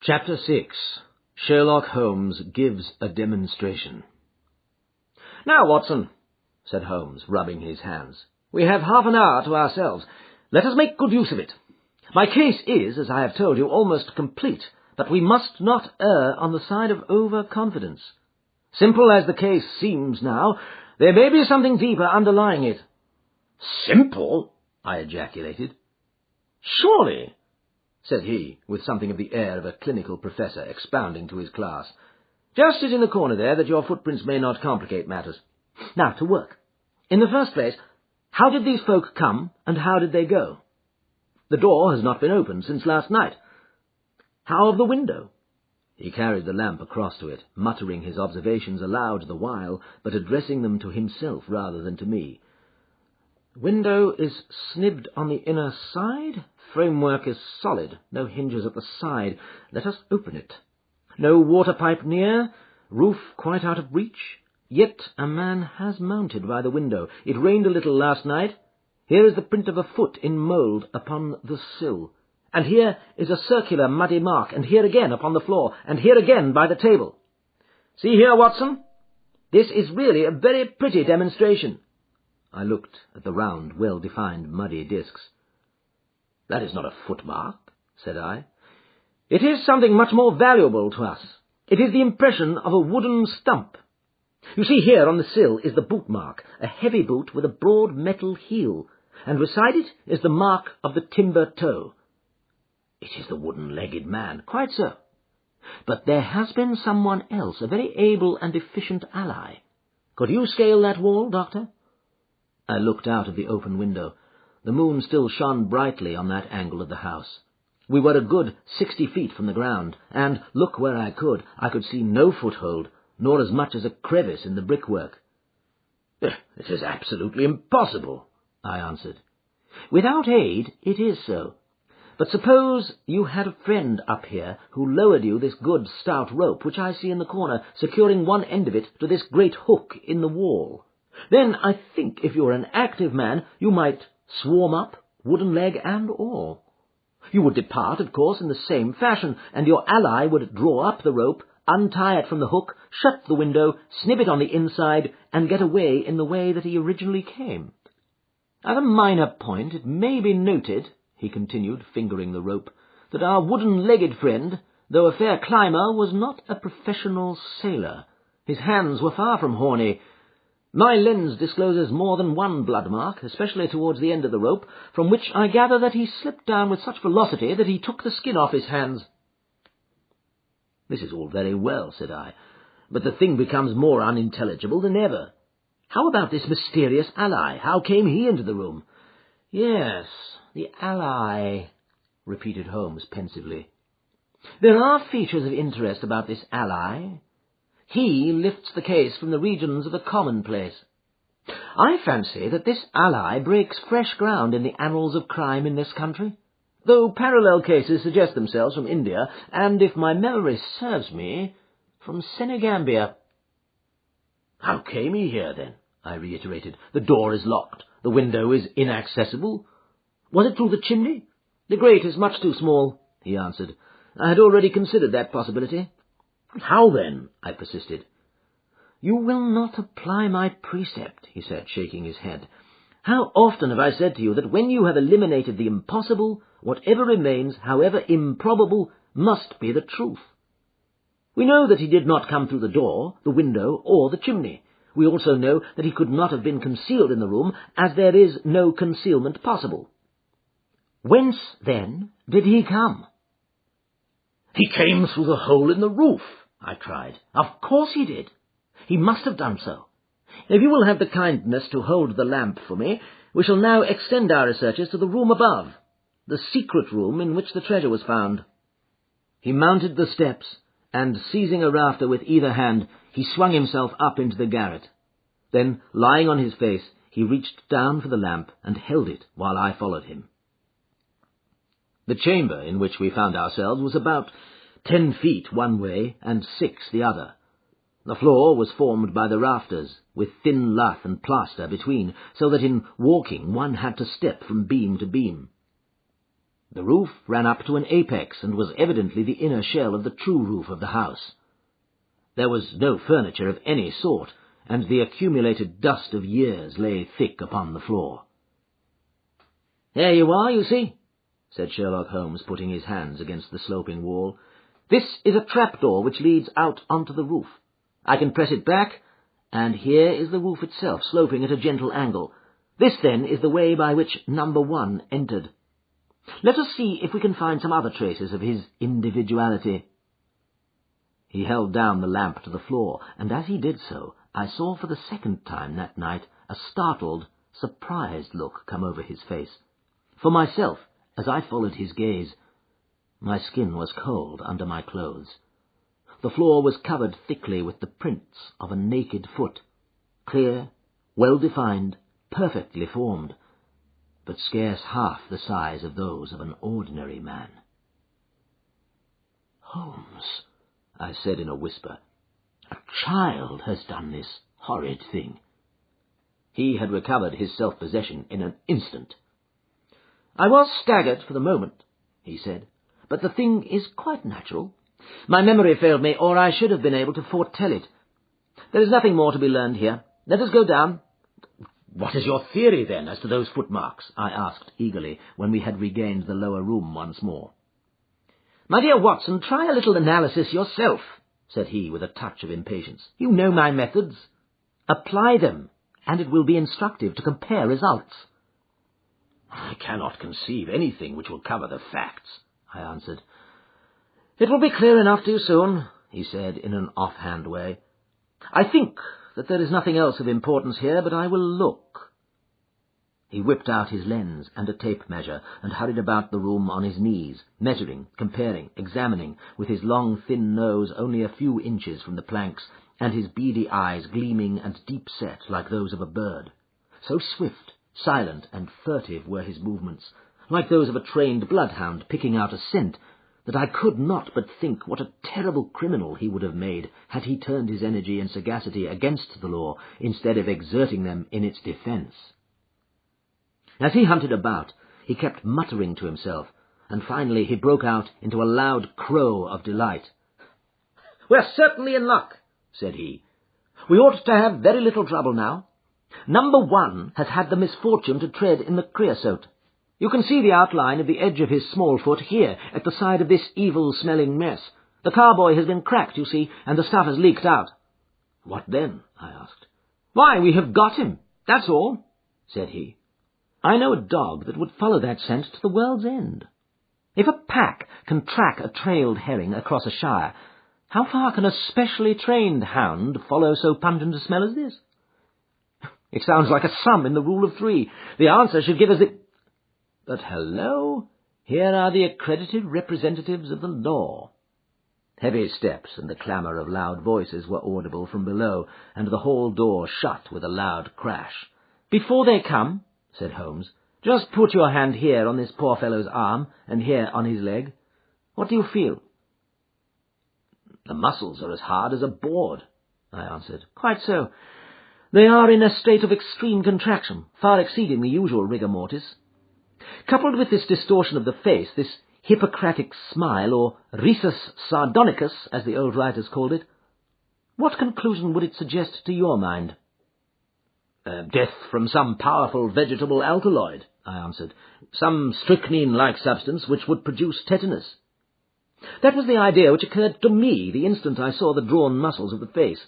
Chapter 6. Sherlock Holmes Gives a Demonstration. "Now, Watson," said Holmes, rubbing his hands, "we have half an hour to ourselves. Let us make good use of it. My case is, as I have told you, almost complete, but we must not err on the side of over-confidence. Simple as the case seems now, there may be something deeper underlying it." "Simple?" I ejaculated. "Surely," said he, with something of the air of a clinical professor expounding to his class. "Just sit in the corner there, that your footprints may not complicate matters. Now, to work. In the first place, how did these folk come, and how did they go? The door has not been opened since last night. How of the window?" He carried the lamp across to it, muttering his observations aloud the while, but addressing them to himself rather than to me. "Window is snibbed on the inner side. Framework is solid. No hinges at the side. Let us open it. No water pipe near. Roof quite out of reach. Yet a man has mounted by the window. It rained a little last night. Here is the print of a foot in mould upon the sill. And here is a circular muddy mark, and here again upon the floor, and here again by the table. See here, Watson. This is really a very pretty demonstration." I looked at the round, well-defined, muddy discs. "That is not a footmark," said I. "It is something much more valuable to us. It is the impression of a wooden stump. You see here on the sill is the boot mark, a heavy boot with a broad metal heel, and beside it is the mark of the timber toe. It is the wooden-legged man, quite so. But there has been someone else, a very able and efficient ally. Could you scale that wall, Doctor?" I looked out of the open window. The moon still shone brightly on that angle of the house. We were a good 60 feet from the ground, and, look where I could see no foothold, nor as much as a crevice in the brickwork. "It is absolutely impossible," I answered. "Without aid, it is so. But suppose you had a friend up here who lowered you this good stout rope, which I see in the corner, securing one end of it to this great hook in the wall. Then I think if you were an active man, you might swarm up, wooden leg and all. You would depart, of course, in the same fashion, and your ally would draw up the rope, untie it from the hook, shut the window, snip it on the inside, and get away in the way that he originally came. As a minor point, it may be noted," he continued, fingering the rope, "that our wooden-legged friend, though a fair climber, was not a professional sailor. His hands were far from horny. My lens discloses more than one blood mark, especially towards the end of the rope, from which I gather that he slipped down with such velocity that he took the skin off his hands." "This is all very well," said I, "but the thing becomes more unintelligible than ever. How about this mysterious ally? How came he into the room?" "Yes, the ally," repeated Holmes pensively. "There are features of interest about this ally. He lifts the case from the regions of the commonplace. I fancy that this ally breaks fresh ground in the annals of crime in this country, though parallel cases suggest themselves from India, and, if my memory serves me, from Senegambia." "How came he here, then?" I reiterated. "The door is locked. The window is inaccessible. Was it through the chimney?" "The grate is much too small," he answered. "I had already considered that possibility." "How, then?" I persisted. "You will not apply my precept," he said, shaking his head. "How often have I said to you that when you have eliminated the impossible, whatever remains, however improbable, must be the truth? We know that he did not come through the door, the window, or the chimney. We also know that he could not have been concealed in the room, as there is no concealment possible. Whence, then, did he come?" "He came through the hole in the roof," I cried. "Of course he did. He must have done so. If you will have the kindness to hold the lamp for me, we shall now extend our researches to the room above, the secret room in which the treasure was found." He mounted the steps, and, seizing a rafter with either hand, he swung himself up into the garret. Then, lying on his face, he reached down for the lamp and held it while I followed him. The chamber in which we found ourselves was about 10 feet one way and 6 the other. The floor was formed by the rafters, with thin lath and plaster between, so that in walking one had to step from beam to beam. The roof ran up to an apex and was evidently the inner shell of the true roof of the house. There was no furniture of any sort, and the accumulated dust of years lay thick upon the floor. "There you are, you see," said Sherlock Holmes, putting his hands against the sloping wall. "This is a trapdoor which leads out onto the roof. I can press it back, and here is the roof itself, sloping at a gentle angle. This, then, is the way by which number 1 entered. Let us see if we can find some other traces of his individuality." He held down the lamp to the floor, and as he did so, I saw for the second time that night a startled, surprised look come over his face. For myself, as I followed his gaze, my skin was cold under my clothes. The floor was covered thickly with the prints of a naked foot, clear, well-defined, perfectly formed, but scarce half the size of those of an ordinary man. "Holmes," I said in a whisper, "a child has done this horrid thing." He had recovered his self-possession in an instant. "I was staggered for the moment," he said, "but the thing is quite natural. My memory failed me, or I should have been able to foretell it. There is nothing more to be learned here. Let us go down." "What is your theory, then, as to those footmarks?" I asked eagerly, when we had regained the lower room once more. "My dear Watson, try a little analysis yourself," said he with a touch of impatience. "You know my methods. Apply them, and it will be instructive to compare results." "I cannot conceive anything which will cover the facts," I answered. "It will be clear enough too soon," he said in an offhand way. "I think that there is nothing else of importance here, but I will look." He whipped out his lens and a tape measure and hurried about the room on his knees, measuring, comparing, examining, with his long, thin nose only a few inches from the planks, and his beady eyes gleaming and deep-set like those of a bird. So swift, silent, and furtive were his movements, like those of a trained bloodhound picking out a scent, that I could not but think what a terrible criminal he would have made had he turned his energy and sagacity against the law instead of exerting them in its defence. As he hunted about, he kept muttering to himself, and finally he broke out into a loud crow of delight. "We're certainly in luck," said he. "We ought to have very little trouble now. Number 1 has had the misfortune to tread in the creosote. You can see the outline of the edge of his small foot here, at the side of this evil-smelling mess. The carboy has been cracked, you see, and the stuff has leaked out." "What then?" I asked. "Why, we have got him, that's all," said he. "I know a dog that would follow that scent to the world's end. If a pack can track a trailed herring across a shire, how far can a specially trained hound follow so pungent a smell as this? It sounds like a sum in the rule of 3. The answer should give us the... But hello, here are the accredited representatives of the law." Heavy steps and the clamour of loud voices were audible from below, and the hall door shut with a loud crash. "Before they come," said Holmes, "just put your hand here on this poor fellow's arm, and here on his leg. What do you feel?" "The muscles are as hard as a board," I answered. "Quite so. They are in a state of extreme contraction, far exceeding the usual rigor mortis. Coupled with this distortion of the face, this Hippocratic smile, or rhesus sardonicus, as the old writers called it, what conclusion would it suggest to your mind?" "Death from some powerful vegetable alkaloid," I answered. "Some strychnine-like substance which would produce tetanus." That was the idea which occurred to me the instant I saw the drawn muscles of the face.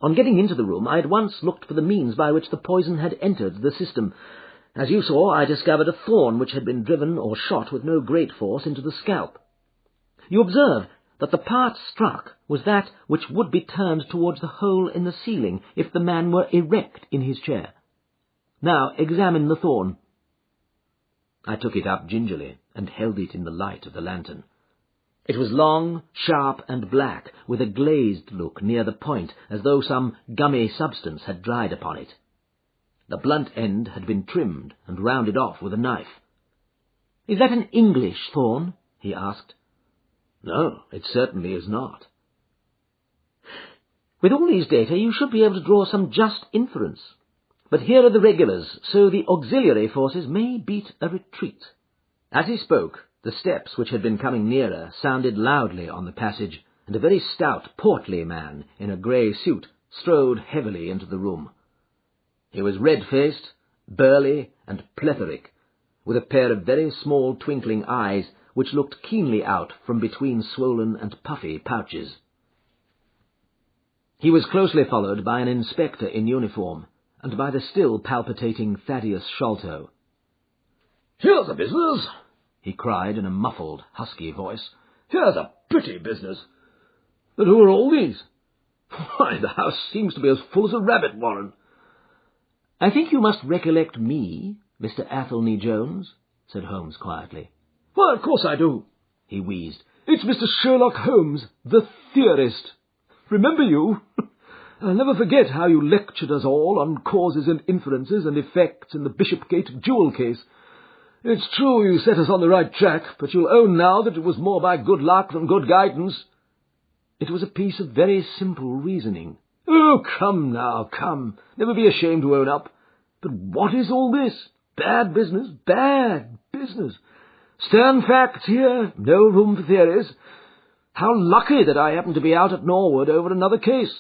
On getting into the room, I at once looked for the means by which the poison had entered the system. As you saw, I discovered a thorn which had been driven or shot with no great force into the scalp. You observe that the part struck was that which would be turned towards the hole in the ceiling if the man were erect in his chair. Now examine the thorn." I took it up gingerly and held it in the light of the lantern. It was long, sharp, and black, with a glazed look near the point, as though some gummy substance had dried upon it. The blunt end had been trimmed and rounded off with a knife. "Is that an English thorn?" he asked. "No, it certainly is not." "With all these data you should be able to draw some just inference. But here are the regulars, so the auxiliary forces may beat a retreat. As he spoke, the steps which had been coming nearer sounded loudly on the passage, and a very stout, portly man in a grey suit strode heavily into the room. He was red-faced, burly, and plethoric, with a pair of very small twinkling eyes which looked keenly out from between swollen and puffy pouches. He was closely followed by an inspector in uniform, and by the still palpitating Thaddeus Sholto. "Here's a business!" he cried in a muffled, husky voice. "Here's a pretty business! But who are all these? Why, the house seems to be as full as a rabbit warren." "I think you must recollect me, Mr. Athelney Jones," said Holmes quietly. "Why, of course I do," he wheezed. "It's Mr. Sherlock Holmes, the theorist. Remember you? I'll never forget how you lectured us all on causes and inferences and effects in the Bishopgate jewel case. It's true you set us on the right track, but you'll own now that it was more by good luck than good guidance." "It was a piece of very simple reasoning." "Oh, come now, come. Never be ashamed to own up. But what is all this? Bad business, bad business. Stern facts here, no room for theories. How lucky that I happened to be out at Norwood over another case.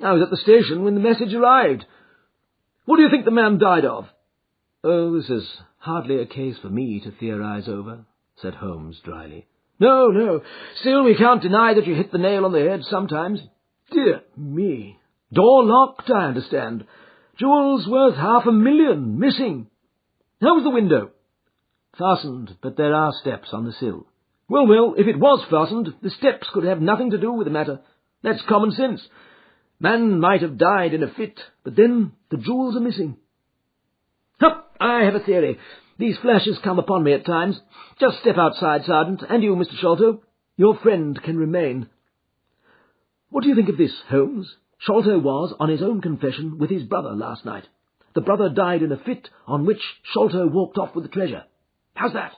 I was at the station when the message arrived. What do you think the man died of?" "Oh, this is hardly a case for me to theorize over," said Holmes dryly. No. Still, we can't deny that you hit the nail on the head sometimes. Dear me. Door locked, I understand. Jewels worth $500,000 missing. How was the window?" "Fastened, but there are steps on the sill." Well, if it was fastened, the steps could have nothing to do with the matter. That's common sense. Man might have died in a fit, but then the jewels are missing. I have a theory. These flashes come upon me at times. Just step outside, Sergeant, and you, Mr. Sholto. Your friend can remain. What do you think of this, Holmes? Sholto was, on his own confession, with his brother last night. The brother died in a fit, on which Sholto walked off with the treasure. How's that?"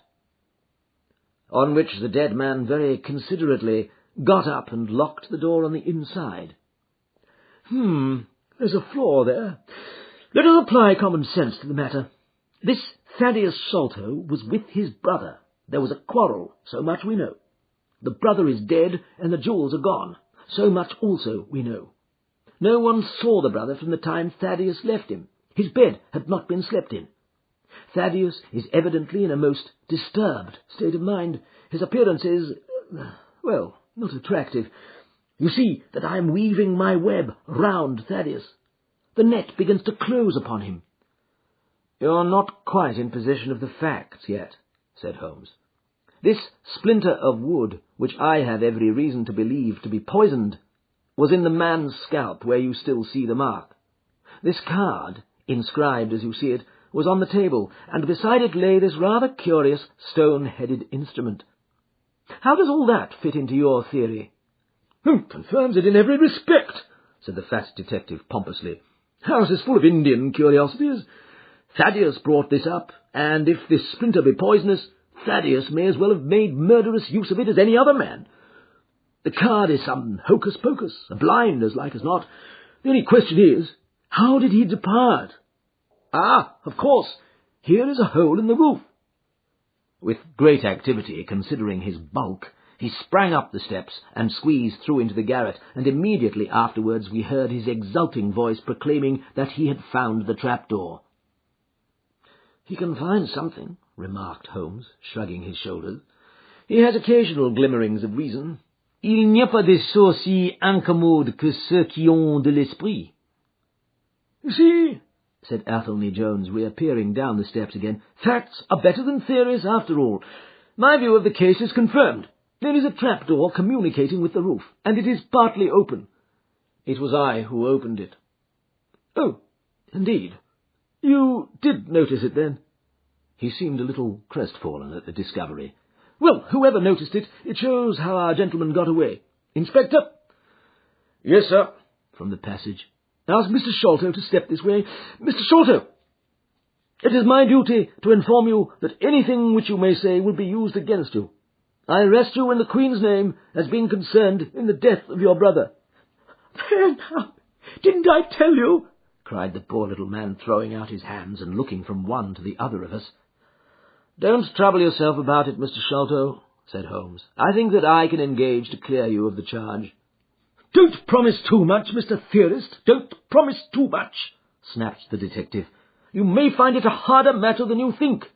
"On which the dead man very considerately got up and locked the door on the inside." There's a flaw there. Let us apply common sense to the matter. This Thaddeus Sholto was with his brother. There was a quarrel, so much we know. The brother is dead, and the jewels are gone. So much also we know. No one saw the brother from the time Thaddeus left him. His bed had not been slept in. Thaddeus is evidently in a most disturbed state of mind. His appearance is, well, not attractive. You see that I am weaving my web round Thaddeus. The net begins to close upon him." "You're not quite in possession of the facts yet," said Holmes. "This splinter of wood, which I have every reason to believe to be poisoned, was in the man's scalp where you still see the mark. This card, inscribed as you see it, was on the table, and beside it lay this rather curious stone-headed instrument. How does all that fit into your theory?" "Confirms it in every respect," said the fat detective pompously. "House is full of Indian curiosities. Thaddeus brought this up, and if this splinter be poisonous, Thaddeus may as well have made murderous use of it as any other man. The card is some hocus-pocus, a blind as like as not. The only question is, how did he depart? Of course, here is a hole in the roof." With great activity, considering his bulk, he sprang up the steps and squeezed through into the garret, and immediately afterwards we heard his exulting voice proclaiming that he had found the trapdoor. "He can find something," remarked Holmes, shrugging his shoulders. "He has occasional glimmerings of reason. Il n'y a pas de sourds si incommodes que ceux qui ont de l'esprit." "You see," said Athelney Jones, reappearing down the steps again, "facts are better than theories after all. My view of the case is confirmed. There is a trapdoor communicating with the roof, and it is partly open. It was I who opened it." "Oh, indeed. You did notice it, then?" He seemed a little crestfallen at the discovery. "Well, whoever noticed it, it shows how our gentleman got away. Inspector?" "Yes, sir," from the passage. "Ask Mr. Sholto to step this way. Mr. Sholto, it is my duty to inform you that anything which you may say will be used against you. I arrest you in the Queen's name as being concerned in the death of your brother." "There now, didn't I tell you?" cried the poor little man, throwing out his hands and looking from one to the other of us. "Don't trouble yourself about it, Mr. Sholto," said Holmes. "I think that I can engage to clear you of the charge." "Don't promise too much, Mr. Theorist. Don't promise too much," snapped the detective. "You may find it a harder matter than you think."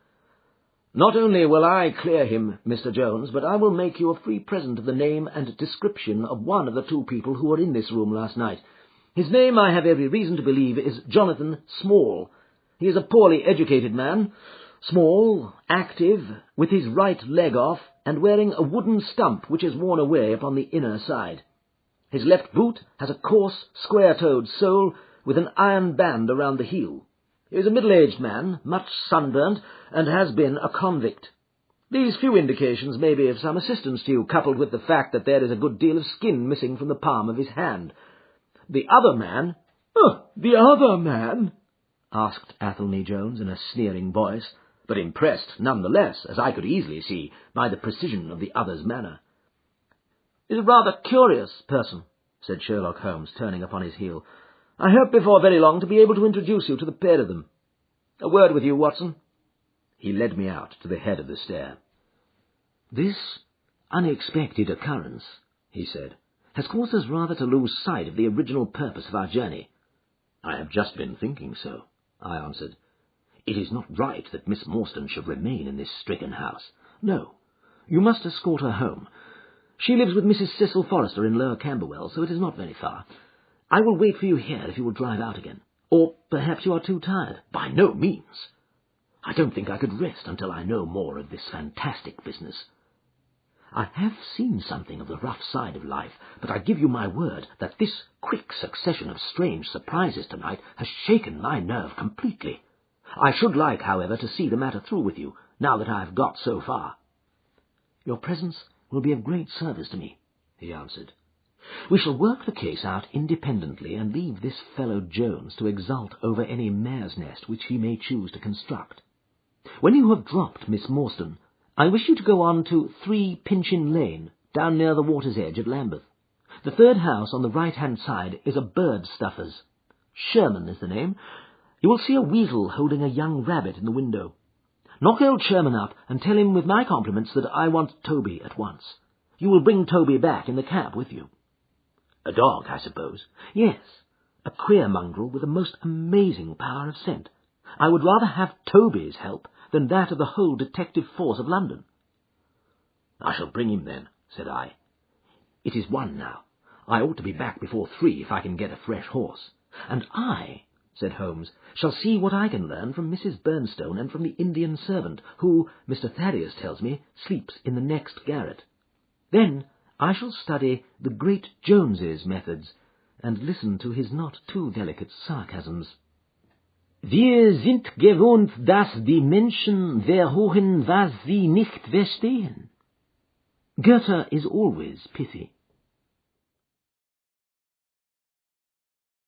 "Not only will I clear him, Mr. Jones, but I will make you a free present of the name and description of one of the two people who were in this room last night. His name, I have every reason to believe, is Jonathan Small. He is a poorly educated man, small, active, with his right leg off, and wearing a wooden stump which is worn away upon the inner side. His left boot has a coarse, square-toed sole with an iron band around the heel. He is a middle-aged man, much sunburnt, and has been a convict. These few indications may be of some assistance to you, coupled with the fact that there is a good deal of skin missing from the palm of his hand. The other man—" "The other man?" asked Athelney Jones in a sneering voice, but impressed none the less, as I could easily see, by the precision of the other's manner. "Is a rather curious person," said Sherlock Holmes, turning upon his heel. "I hope before very long to be able to introduce you to the pair of them. A word with you, Watson." He led me out to the head of the stair. "This unexpected occurrence," he said, "has caused us rather to lose sight of the original purpose of our journey." "I have just been thinking so," I answered. "It is not right that Miss Morstan should remain in this stricken house. No, you must escort her home. She lives with Mrs. Cecil Forrester in Lower Camberwell, so it is not very far. I will wait for you here if you will drive out again. Or perhaps you are too tired." "By no means. I don't think I could rest until I know more of this fantastic business. I have seen something of the rough side of life, but I give you my word that this quick succession of strange surprises tonight has shaken my nerve completely. I should like, however, to see the matter through with you, now that I have got so far." "Your presence will be of great service to me," he answered. "We shall work the case out independently and leave this fellow Jones to exult over any mare's nest which he may choose to construct. When you have dropped Miss Morstan, I wish you to go on to 3 Pinchin Lane, down near the water's edge at Lambeth. The third house on the right-hand side is a bird stuffer's. Sherman is the name. You will see a weasel holding a young rabbit in the window. Knock old Sherman up and tell him with my compliments that I want Toby at once. You will bring Toby back in the cab with you." "A dog, I suppose?" "Yes, a queer mongrel with a most amazing power of scent. I would rather have Toby's help than that of the whole detective force of London." "I shall bring him then," said I. "It is 1 now. I ought to be back before 3 if I can get a fresh horse. And I," said Holmes, "shall see what I can learn from Mrs. Bernstone and from the Indian servant, who, Mr. Thaddeus tells me, sleeps in the next garret. Then I shall study the great Jones's methods, and listen to his not too delicate sarcasms. Wir sind gewohnt, dass die Menschen verhohen, was sie nicht verstehen. Goethe is always pithy.